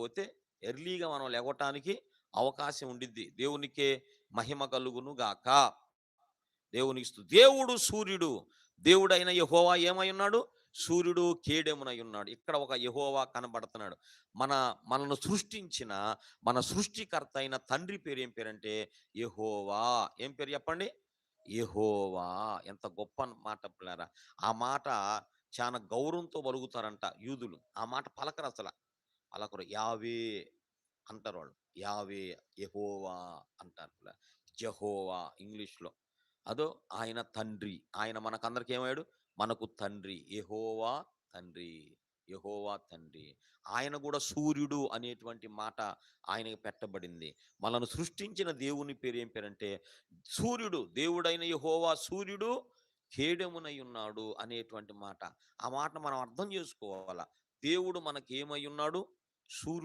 లేకపోతే ఎర్లీగా మనం లేవటానికి అవకాశం ఉండిద్ది. దేవునికే మహిమ కలుగును గాక. దేవునికి దేవుడు సూర్యుడు. దేవుడైన యెహోవా ఏమై ఉన్నాడు? సూర్యుడు కేడెమునై ఉన్నాడు. ఇక్కడ ఒక యెహోవా కనబడుతున్నాడు. మన మనను సృష్టించిన మన సృష్టికర్త అయిన తండ్రి పేరు ఏం పేరంటే యెహోవా. ఏం పేరు చెప్పండి? యెహోవా. ఎంత గొప్ప మాట పిల్లారా! ఆ మాట చాలా గౌరవంతో పలుకుతారంట యూదులు. ఆ మాట పలకరసల. పలకరు. యావే అంటారు వాళ్ళు. యావే, యెహోవా అంటారు. జెహోవా ఇంగ్లీష్‌లో. అదో ఆయన తండ్రి. ఆయన మనకందరికి ఏమయ్యాడు? మనకు తండ్రి. యెహోవా తండ్రి. యెహోవా తండ్రి. ఆయన గూడా సూర్యుడు అనేటువంటి మాట ఆయనకి పెట్టబడింది. మనల్ని సృష్టించిన దేవుని పేరు ఏం పేరంటే సూర్యుడు. దేవుడైన యెహోవా సూర్యుడు కేడెమునై ఉన్నాడు అనేటువంటి మాట. ఆ మాటను మనం అర్థం జేసుకోవాల. దేవుడు మనకేమై ఉన్నాడు? సూర్యుడు